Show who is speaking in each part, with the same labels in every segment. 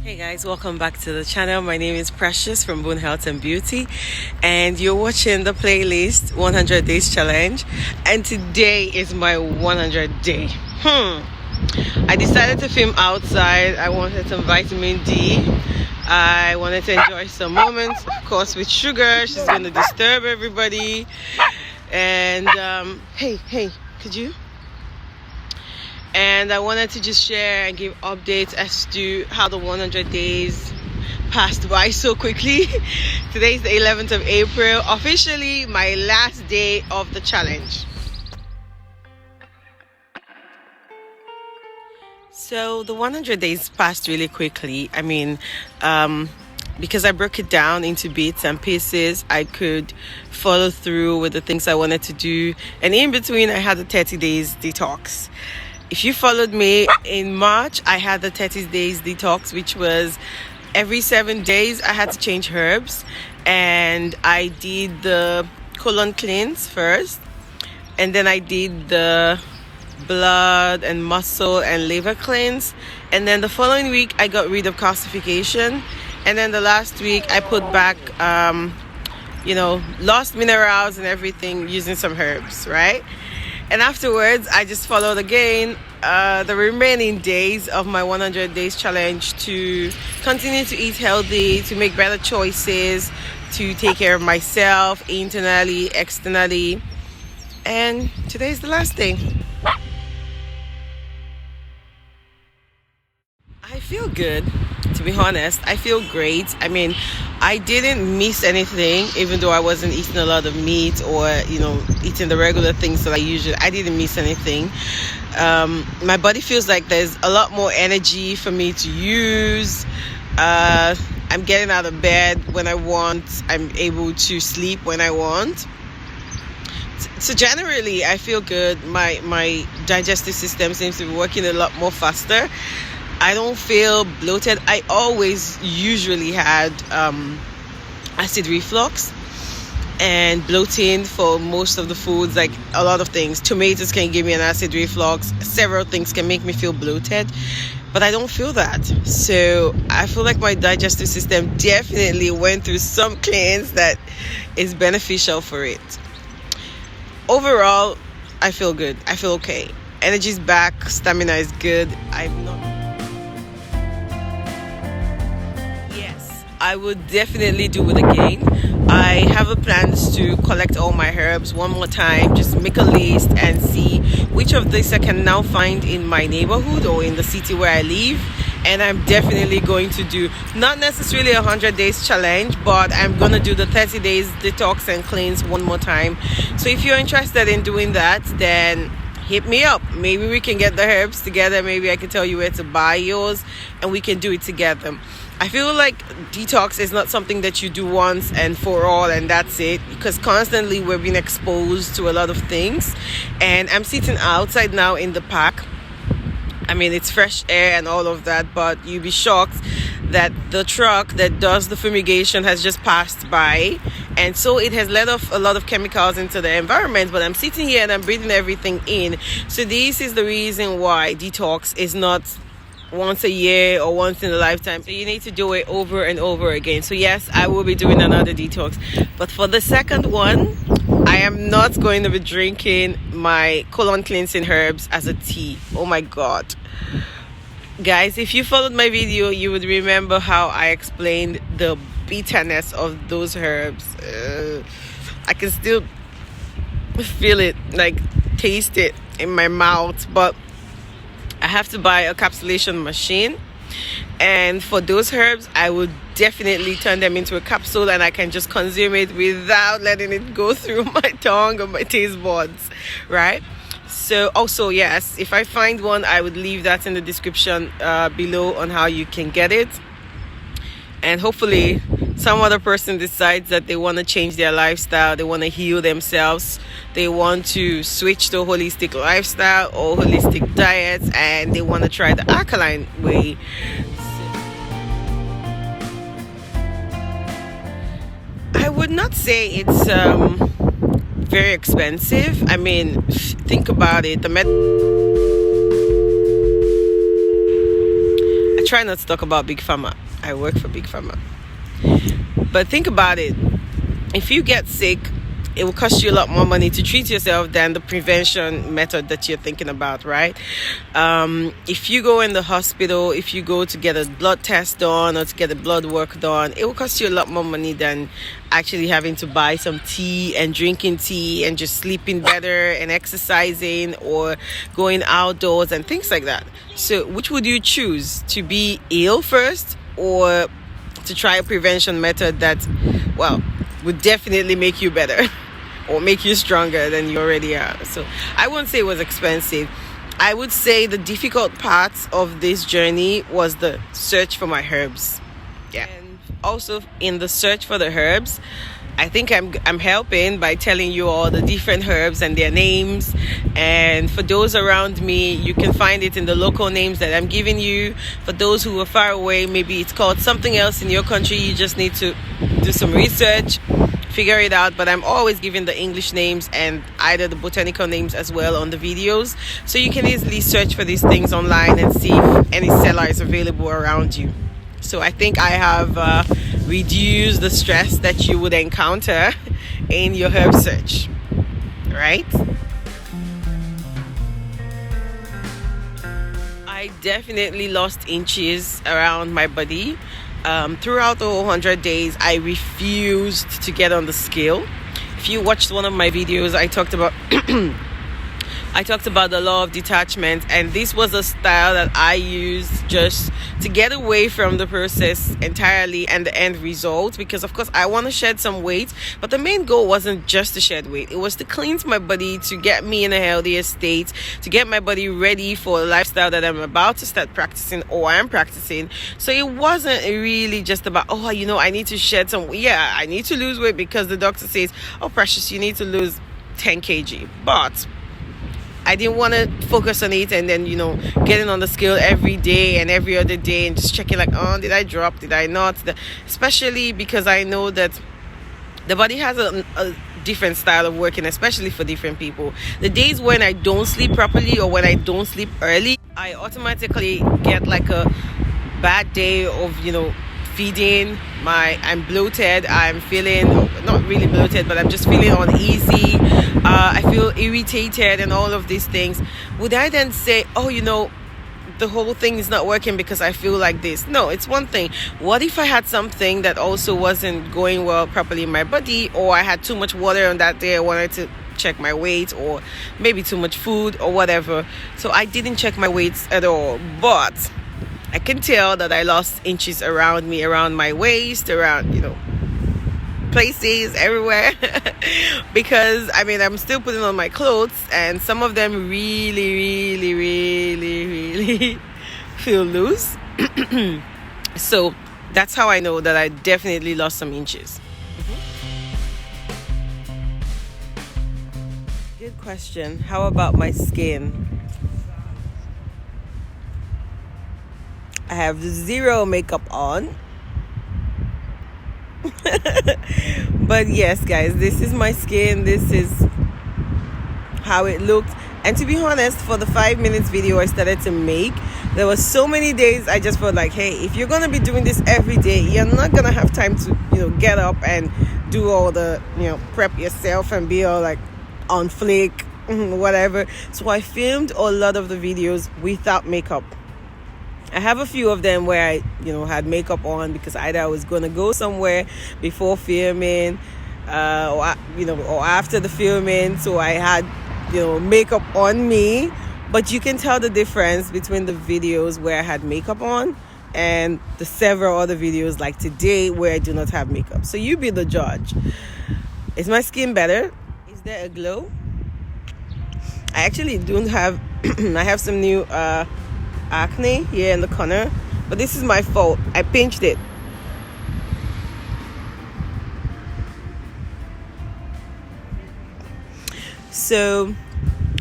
Speaker 1: Hey guys, welcome back to the channel. My name is Precious from Boon Health and Beauty, and you're watching the playlist 100 Days Challenge, and today is my 100 day. I decided to film outside. I wanted some vitamin D. I wanted to enjoy some moments, of course, with Sugar. She's going to disturb everybody. And hey, could you? And I wanted to just share and give updates as to how the 100 days passed by so quickly. Today is the 11th of April, officially my last day of the challenge. So the 100 days passed really quickly. I mean, because I broke it down into bits and pieces, I could follow through with the things I wanted to do. And in between, I had the 30 days detox. If you followed me in March, I had the 30 days detox, which was every 7 days I had to change herbs. And I did the colon cleanse first. And then I did the blood and muscle and liver cleanse. And then the following week, I got rid of calcification. And then the last week, I put back, lost minerals and everything using some herbs, right? And afterwards, I just followed again the remaining days of my 100 days challenge to continue to eat healthy, to make better choices, to take care of myself internally, externally. And today is the last day. I feel good, to be honest. I feel great. I mean, I didn't miss anything, even though I wasn't eating a lot of meat or, eating the regular things that I didn't miss anything. My body feels like there's a lot more energy for me to use. I'm getting out of bed when I want. I'm able to sleep when I want. So generally, I feel good. My digestive system seems to be working a lot more faster. I don't feel bloated. I always usually had acid reflux and bloating for most of the foods, like a lot of things. Tomatoes can give me an acid reflux. Several things can make me feel bloated, but I don't feel that. So I feel like my digestive system definitely went through some cleanse that is beneficial for it. Overall, I feel good. I feel okay. Energy's back. Stamina is good. I would definitely do it again. I have a plans to collect all my herbs one more time, just make a list and see which of these I can now find in my neighborhood or in the city where I live. And I'm definitely going to do not necessarily 100 days challenge, but I'm going to do the 30 days detox and cleanse one more time. So if you're interested in doing that, then hit me up. Maybe we can get the herbs together. Maybe I can tell you where to buy yours and we can do it together. I feel like detox is not something that you do once and for all and that's it, because constantly we're being exposed to a lot of things. And I'm sitting outside now in the park. I mean, it's fresh air and all of that, but you'll be shocked that the truck that does the fumigation has just passed by, and so it has let off a lot of chemicals into the environment. But I'm sitting here and I'm breathing everything in. So this is the reason why detox is not once a year or once in a lifetime. So you need to do it over and over again. So yes, I will be doing another detox, but for the second one, I am not going to be drinking my colon cleansing herbs as a tea. Oh my god, guys, if you followed my video, you would remember how I explained the bitterness of those herbs. I can still feel it, like taste it in my mouth, but I have to buy a capsulation machine. And for those herbs, I would definitely turn them into a capsule and I can just consume it without letting it go through my tongue or my taste buds, right? So also, yes, if I find one, I would leave that in the description below on how you can get it. And hopefully some other person decides that they want to change their lifestyle, they want to heal themselves, they want to switch to a holistic lifestyle or holistic diets, and they want to try the alkaline way. I would not say it's very expensive. I mean, think about it. try not to talk about Big Pharma. I work for Big Pharma. But think about it. If you get sick, it will cost you a lot more money to treat yourself than the prevention method that you're thinking about, right? If you go in the hospital, if you go to get a blood test done or to get a blood work done, it will cost you a lot more money than actually having to buy some tea and drinking tea and just sleeping better and exercising or going outdoors and things like that. So which would you choose? To be ill first or to try a prevention method that, well, would definitely make you better or make you stronger than you already are? So I wouldn't say it was expensive. I would say the difficult part of this journey was the search for my herbs. Yeah. And also in the search for the herbs, I think I'm helping by telling you all the different herbs and their names. And for those around me, you can find it in the local names that I'm giving you. For those who are far away, maybe it's called something else in your country. You just need to do some research, figure it out. But I'm always giving the English names and either the botanical names as well on the videos. So you can easily search for these things online and see if any seller is available around you. So I think I have reduced the stress that you would encounter in your herb search, right? I definitely lost inches around my body. Throughout the whole 100 days, I refused to get on the scale. If you watched one of my videos, I talked about the law of detachment, and this was a style that I used just to get away from the process entirely and the end result, because of course I want to shed some weight, but the main goal wasn't just to shed weight. It was to cleanse my body, to get me in a healthier state, to get my body ready for a lifestyle that I'm about to start practicing or I'm practicing. So it wasn't really just about, I need to shed some, I need to lose weight because the doctor says, oh precious, you need to lose 10 kg. But I didn't want to focus on it and then, getting on the scale every day and every other day and just checking like, did I drop? Did I not? Especially because I know that the body has a different style of working, especially for different people. The days when I don't sleep properly or when I don't sleep early, I automatically get like a bad day of, feeding. I'm bloated. I'm feeling not really bloated, but I'm just feeling uneasy. I feel irritated and all of these things. Would I then say, the whole thing is not working because I feel like this? No, it's one thing. What if I had something that also wasn't going well properly in my body, or I had too much water on that day, I wanted to check my weight, or maybe too much food or whatever. So I didn't check my weights at all, but I can tell that I lost inches around me, around my waist, around, places, everywhere. Because, I'm still putting on my clothes and some of them really, really, really, really feel loose. So that's how I know that I definitely lost some inches. Good question. How about my skin? I have zero makeup on. But yes, guys, this is my skin. This is how it looked. And to be honest, for the 5 minutes video I started to make, there were so many days I just felt like, hey, if you're gonna be doing this every day, you're not gonna have time to get up and do all the prep yourself and be all like on flick, whatever. So I filmed a lot of the videos without makeup. I have a few of them where I, had makeup on because either I was going to go somewhere before filming, or after the filming. So I had, makeup on me. But you can tell the difference between the videos where I had makeup on and the several other videos like today where I do not have makeup. So you be the judge. Is my skin better? Is there a glow? I actually don't have, I have some new, acne here in the corner, but this is my fault. I pinched it. So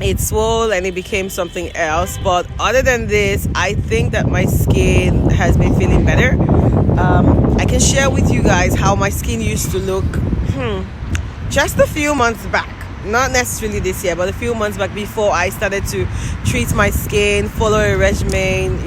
Speaker 1: it swelled and it became something else, but other than this, I think that my skin has been feeling better. I can share with you guys how my skin used to look just a few months back. Not necessarily this year, but a few months back, before I started to treat my skin, follow a regimen,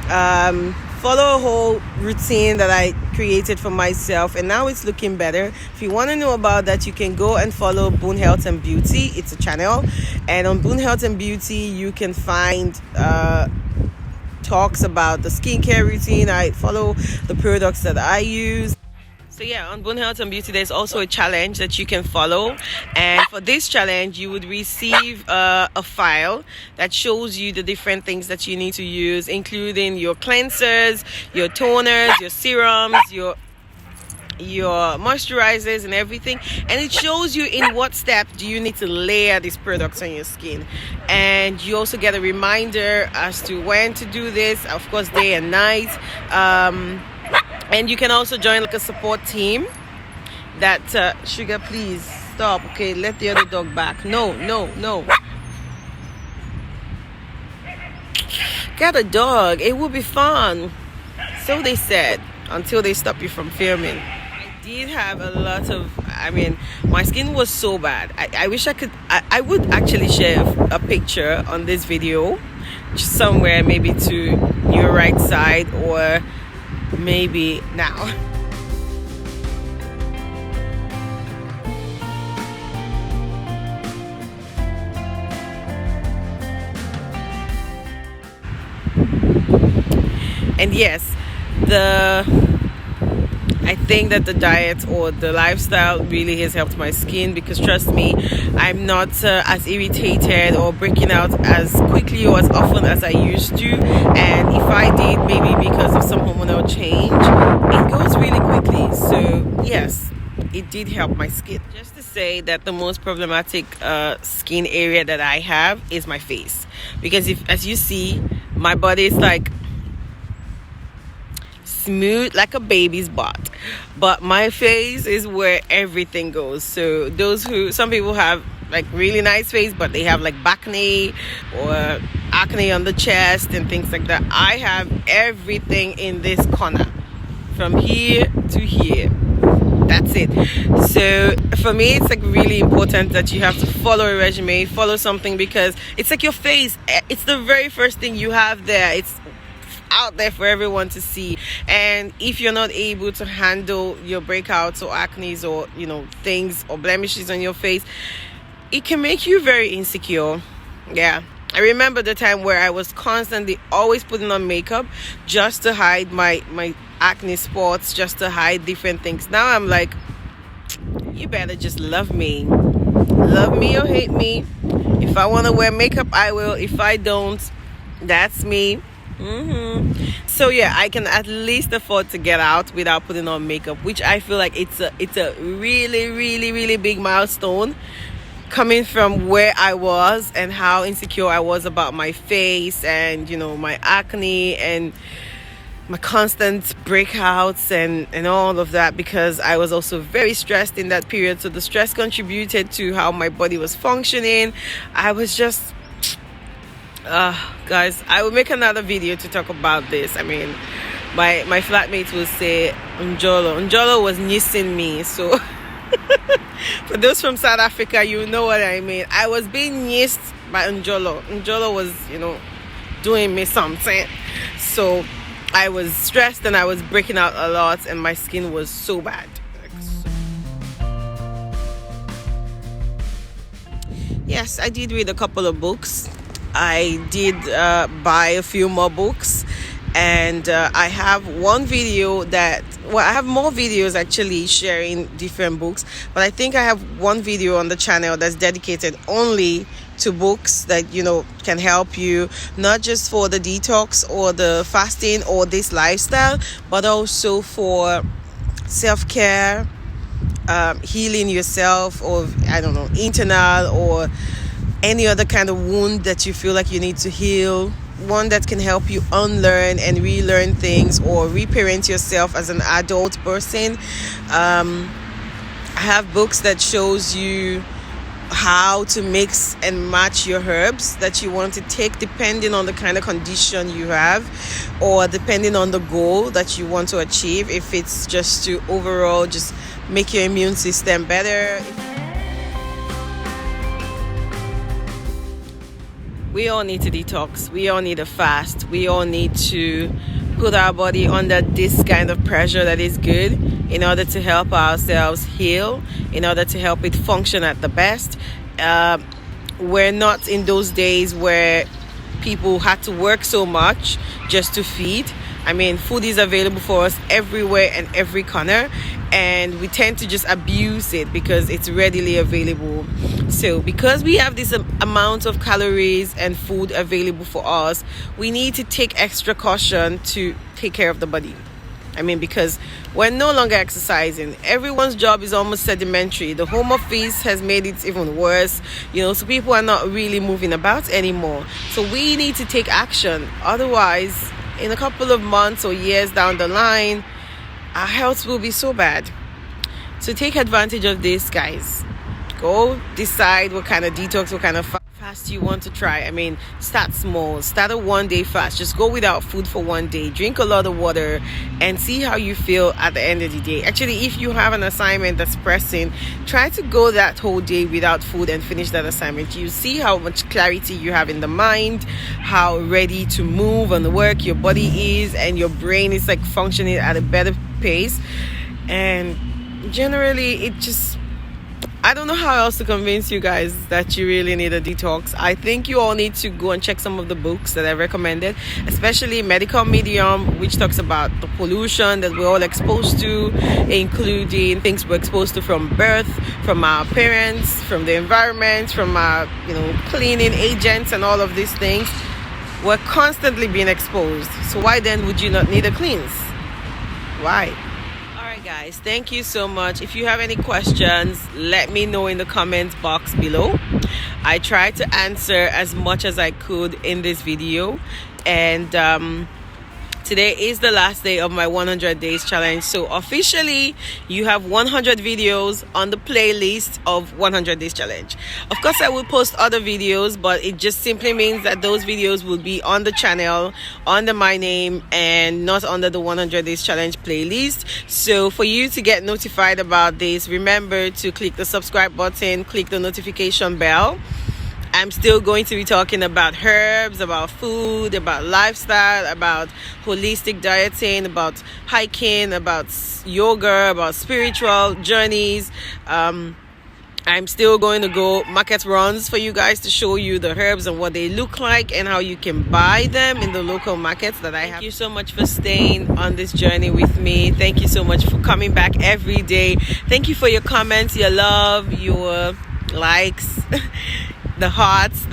Speaker 1: follow a whole routine that I created for myself, and now it's looking better. If you want to know about that, you can go and follow Boon Health and Beauty. It's a channel, and on Boon Health and Beauty you can find talks about the skincare routine. I follow the products that I use. So yeah, on Boon Health and Beauty there's also a challenge that you can follow, and for this challenge you would receive a file that shows you the different things that you need to use, including your cleansers, your toners, your serums, your moisturizers and everything, and it shows you in what step do you need to layer these products on your skin. And you also get a reminder as to when to do this, of course, day and night. And you can also join like a support team that Sugar, please stop. Okay, let the other dog back. No. Get a dog, it will be fun. So they said, until they stop you from filming. I did have a lot of, my skin was so bad. I wish I would actually share a picture on this video, just somewhere maybe to your right side or maybe now. And yes, I think that the diet or the lifestyle really has helped my skin, because trust me, I'm not as irritated or breaking out as quickly or as often as I used to. And if I did, maybe because of some hormonal change, it goes really quickly. So yes, it did help my skin. Just to say that the most problematic skin area that I have is my face, because as you see, my body is like smooth like a baby's butt, but my face is where everything goes. So some people have like really nice face, but they have like acne or acne on the chest and things like that. I have everything in this corner from here to here. That's it. So for me, it's like really important that you have to follow a regimen, follow something, because it's like your face, it's the very first thing you have there. It's out there for everyone to see. And if you're not able to handle your breakouts or acne or things or blemishes on your face, it can make you very insecure. Yeah, I remember the time where I was constantly always putting on makeup just to hide my acne spots, just to hide different things. Now I'm like, you better just love me or hate me. If I want to wear makeup, I will. If I don't, that's me. So yeah, I can at least afford to get out without putting on makeup, which I feel like it's a really, really, really big milestone, coming from where I was and how insecure I was about my face and my acne and my constant breakouts and all of that, because I was also very stressed in that period. So the stress contributed to how my body was functioning. I was just guys, I will make another video to talk about this. My flatmates will say Njolo was nissing me. So for those from South Africa, you know what I mean. I was being nissed by Njolo was doing me something. So I was stressed and I was breaking out a lot, and my skin was so bad. Yes, I did read a couple of books. I did buy a few more books, and I have one video I have more videos actually sharing different books, but I think I have one video on the channel that's dedicated only to books that can help you, not just for the detox or the fasting or this lifestyle, but also for self-care, healing yourself, or internal or any other kind of wound that you feel like you need to heal. One that can help you unlearn and relearn things, or reparent yourself as an adult person. I have books that shows you how to mix and match your herbs that you want to take, depending on the kind of condition you have, or depending on the goal that you want to achieve. If it's just to overall just make your immune system better. We all need to detox. We all need a fast. We all need to put our body under this kind of pressure that is good in order to help ourselves heal, in order to help it function at the best. We're not in those days where people had to work so much just to feed. I mean, food is available for us everywhere and every corner, and we tend to just abuse it because it's readily available. So because we have this amount of calories and food available for us, we need to take extra caution to take care of the body. I mean, because we're no longer exercising. Everyone's job is almost sedimentary. The home office has made it even worse, so people are not really moving about anymore. So we need to take action. Otherwise, in a couple of months or years down the line, our health will be so bad. So take advantage of this, guys. Go decide what kind of detox, what kind of fast you want to try. I mean, start small. Start a 1-day fast. Just go without food for 1 day. Drink a lot of water and see how you feel at the end of the day. Actually, if you have an assignment that's pressing, try to go that whole day without food and finish that assignment. You see how much clarity you have in the mind, how ready to move and work your body is, and your brain is like functioning at a better pace. And generally, I don't know how else to convince you guys that you really need a detox. I think you all need to go and check some of the books that I recommended, especially Medical Medium, which talks about the pollution that we're all exposed to, including things we're exposed to from birth, from our parents, from the environment, from our cleaning agents and all of these things. We're constantly being exposed. So why then would you not need a cleanse? Why? Guys, thank you so much. If you have any questions, let me know in the comments box below. I tried to answer as much as I could in this video, and today is the last day of my 100 days challenge. So officially you have 100 videos on the playlist of 100 days challenge. Of course, I will post other videos, but it just simply means that those videos will be on the channel under my name and not under the 100 days challenge playlist. So for you to get notified about this, remember to click the subscribe button, click the notification bell. I'm still going to be talking about herbs, about food, about lifestyle, about holistic dieting, about hiking, about yoga, about spiritual journeys. I'm still going to go market runs for you guys to show you the herbs and what they look like and how you can buy them in the local markets that I have. Thank you so much for staying on this journey with me. Thank you so much for coming back every day. Thank you for your comments, your love, your likes. The hearts,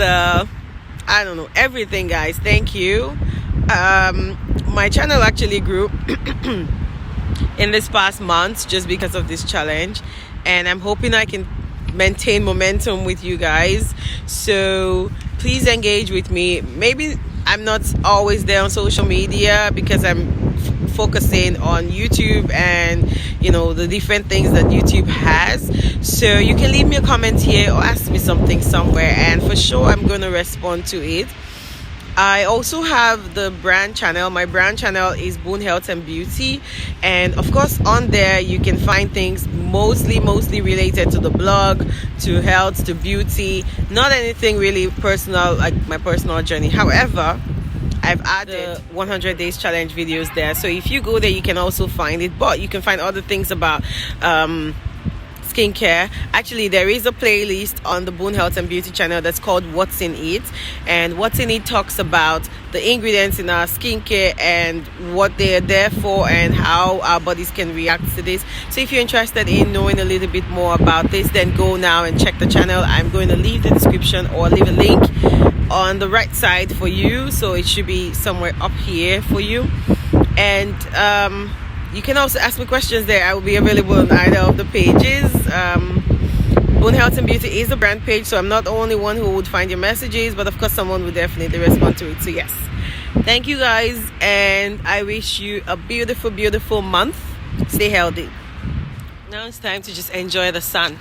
Speaker 1: everything, guys. Thank you. My channel actually grew in this past month just because of this challenge, and I'm hoping I can maintain momentum with you guys. So please engage with me. Maybe I'm not always there on social media because I'm focusing on YouTube and the different things that YouTube has. So you can leave me a comment here or ask me something somewhere, and for sure I'm going to respond to it. I also have the brand channel. My brand channel is Boon Health and Beauty, and of course on there you can find things mostly related to the blog, to health, to beauty, not anything really personal like my personal journey. However, I've added 100 days challenge videos there, so if you go there you can also find it, but you can find other things about skincare. Actually, there is a playlist on the Boon Health and Beauty channel that's called What's in It, and What's in It talks about the ingredients in our skincare and what they're there for and how our bodies can react to this. So if you're interested in knowing a little bit more about this, then go now and check the channel. I'm going to leave the description or leave a link on the right side for you, so it should be somewhere up here for you. And you can also ask me questions there. I will be available on either of the pages. Boon Health and Beauty is a brand page, so I'm not the only one who would find your messages, but of course someone would definitely respond to it. So yes, thank you guys, and I wish you a beautiful month. Stay healthy. Now it's time to just enjoy the sun.